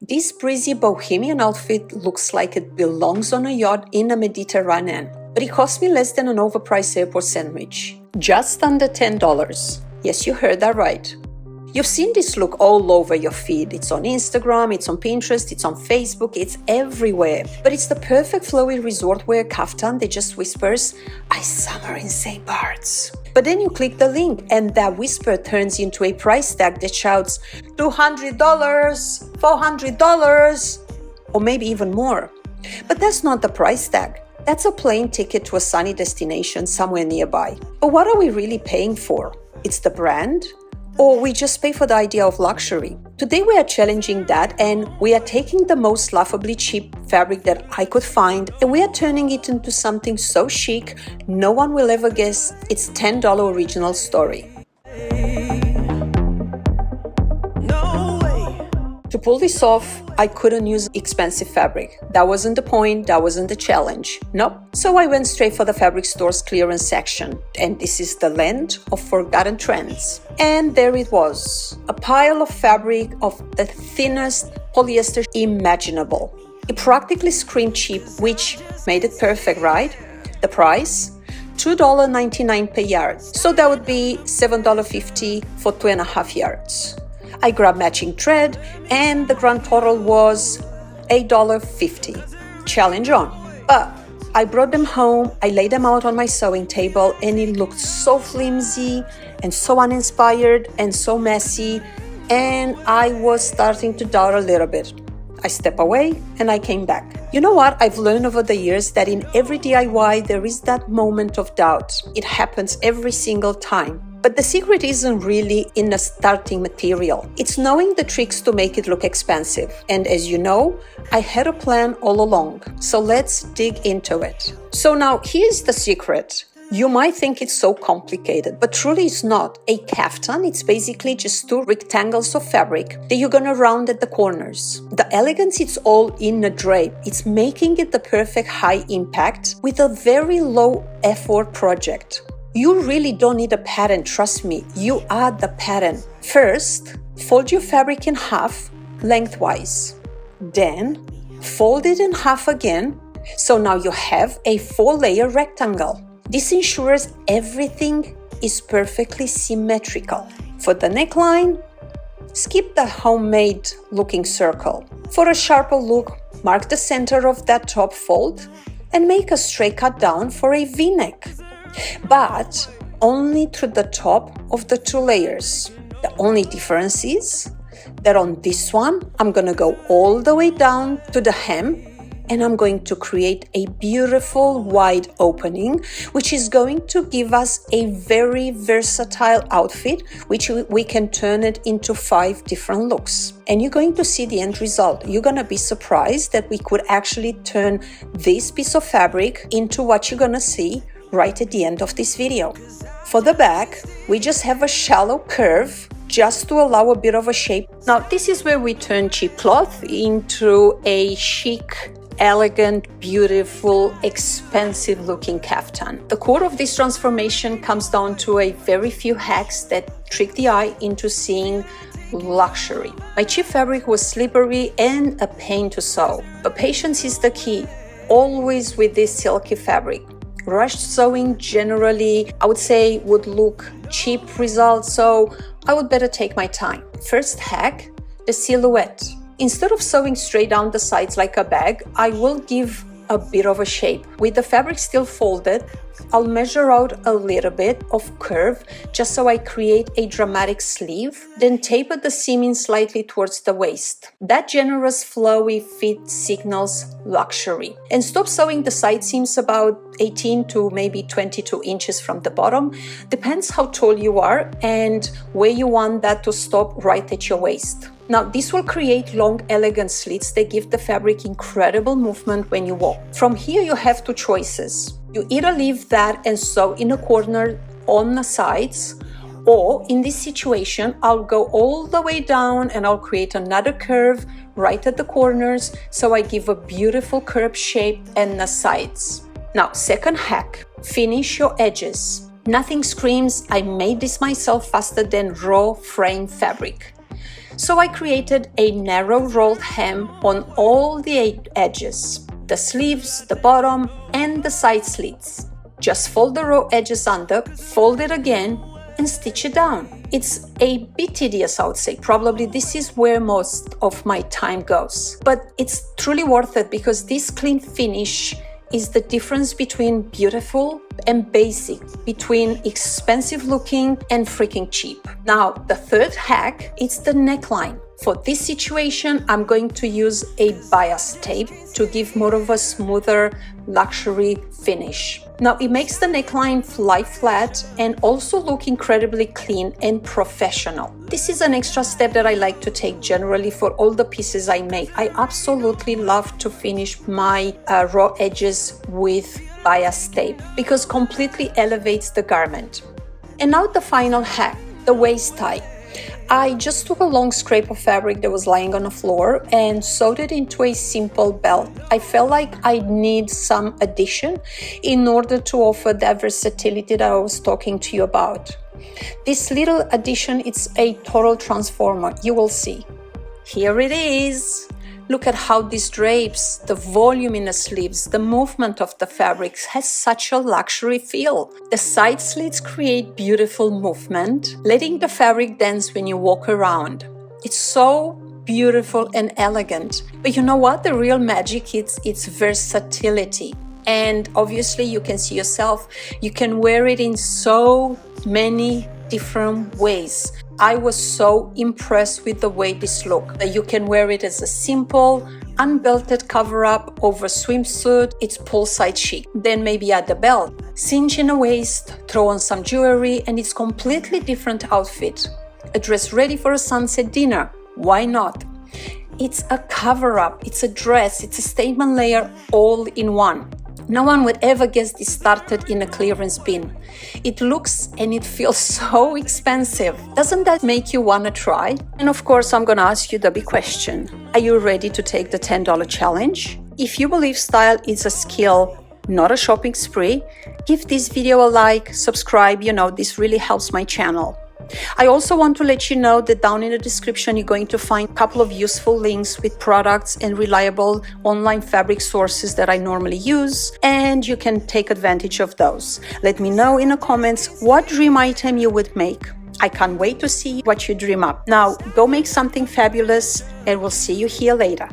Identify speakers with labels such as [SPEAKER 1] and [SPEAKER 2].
[SPEAKER 1] This breezy bohemian outfit looks like it belongs on a yacht in the Mediterranean, but it cost me less than an overpriced airport sandwich. Just under $10. Yes, you heard that right. You've seen this look all over your feed. It's on Instagram, it's on Pinterest, it's on Facebook, it's everywhere. But it's the perfect flowy resort wear kaftan that just whispers, "I summer in St. Bart's." But then you click the link and that whisper turns into a price tag that shouts $200, $400, or maybe even more. But that's not the price tag. That's a plane ticket to a sunny destination somewhere nearby. But what are we really paying for? It's the brand? Or we just pay for the idea of luxury? Today we are challenging that, and we are taking the most laughably cheap fabric that I could find, and we are turning it into something so chic no one will ever guess its $10 original story. To pull this off, I couldn't use expensive fabric. That wasn't the point, that wasn't the challenge. Nope. So I went straight for the fabric store's clearance section. And this is the land of forgotten trends. And there it was, a pile of fabric of the thinnest polyester imaginable. It practically screamed cheap, which made it perfect, right? The price? $2.99 per yard. So that would be $7.50 for 2.5 yards. I grabbed matching thread and the grand total was $8.50. Challenge on. But I brought them home, I laid them out on my sewing table, and it looked so flimsy and so uninspired and so messy, and I was starting to doubt a little bit. I stepped away and I came back. You know what? I've learned over the years that in every DIY there is that moment of doubt. It happens every single time. But the secret isn't really in the starting material. It's knowing the tricks to make it look expensive. And as you know, I had a plan all along. So let's dig into it. So now here's the secret. You might think it's so complicated, but truly it's not. A kaftan, it's basically just two rectangles of fabric that you're gonna round at the corners. The elegance, it's all in a drape. It's making it the perfect high impact with a very low effort project. You really don't need a pattern, trust me, you are the pattern. First, fold your fabric in half lengthwise. Then, fold it in half again, so now you have a 4-layer rectangle. This ensures everything is perfectly symmetrical. For the neckline, skip the homemade looking circle. For a sharper look, mark the center of that top fold and make a straight cut down for a V-neck. But only through the top of the 2 layers. The only difference is that on this one, I'm gonna go all the way down to the hem and I'm going to create a beautiful wide opening, which is going to give us a very versatile outfit, which we can turn it into 5 different looks. And you're going to see the end result. You're gonna be surprised that we could actually turn this piece of fabric into what you're gonna see right at the end of this video. For the back, we just have a shallow curve just to allow a bit of a shape. Now, this is where we turn cheap cloth into a chic, elegant, beautiful, expensive looking kaftan. The core of this transformation comes down to a very few hacks that trick the eye into seeing luxury. My cheap fabric was slippery and a pain to sew, but patience is the key, always with this silky fabric. Rushed sewing generally, I would say, would look cheap results, so I would better take my time. First hack, the silhouette. Instead of sewing straight down the sides like a bag, I will give a bit of a shape. With the fabric still folded, I'll measure out a little bit of curve just so I create a dramatic sleeve, then taper the seam in slightly towards the waist. That generous flowy fit signals luxury. And stop sewing the side seams about 18 to maybe 22 inches from the bottom. Depends how tall you are and where you want that to stop right at your waist. Now, this will create long, elegant slits that give the fabric incredible movement when you walk. From here, you have 2 choices. You either leave that and sew in a corner on the sides, or in this situation, I'll go all the way down and I'll create another curve right at the corners, so I give a beautiful curved shape and the sides. Now, second hack, finish your edges. Nothing screams, I made this myself faster than raw frame fabric. So I created a narrow rolled hem on all the 8 edges, the sleeves, the bottom, and the side slits. Just fold the raw edges under, fold it again, and stitch it down. It's a bit tedious, I would say. Probably this is where most of my time goes. But it's truly worth it because this clean finish is the difference between beautiful and basic, between expensive looking and freaking cheap. Now, the third hack is the neckline. For this situation, I'm going to use a bias tape to give more of a smoother luxury finish. Now, it makes the neckline lie flat and also look incredibly clean and professional. This is an extra step that I like to take generally for all the pieces I make. I absolutely love to finish my raw edges with bias tape because completely elevates the garment. And now the final hack, the waist tie. I just took a long scrap of fabric that was lying on the floor and sewed it into a simple belt. I felt like I need some addition in order to offer that versatility that I was talking to you about. This little addition, it's a total transformer, you will see. Here it is. Look at how this drapes, the volume in the sleeves, the movement of the fabrics has such a luxury feel. The side slits create beautiful movement, letting the fabric dance when you walk around. It's so beautiful and elegant. But you know what? The real magic is its versatility. And obviously you can see yourself, you can wear it in so many different ways. I was so impressed with the way this looked. You can wear it as a simple, unbelted cover-up over swimsuit. It's poolside chic. Then maybe add the belt, cinch in a waist, throw on some jewelry, and it's completely different outfit. A dress ready for a sunset dinner. Why not? It's a cover-up, it's a dress, it's a statement layer all in one. No one would ever guess this started in a clearance bin. It looks and it feels so expensive. Doesn't that make you want to try? And of course, I'm going to ask you the big question. Are you ready to take the $10 challenge? If you believe style is a skill, not a shopping spree, give this video a like, subscribe, this really helps my channel. I also want to let you know that down in the description you're going to find a couple of useful links with products and reliable online fabric sources that I normally use, and you can take advantage of those. Let me know in the comments what dream item you would make. I can't wait to see what you dream up. Now, go make something fabulous, and we'll see you here later.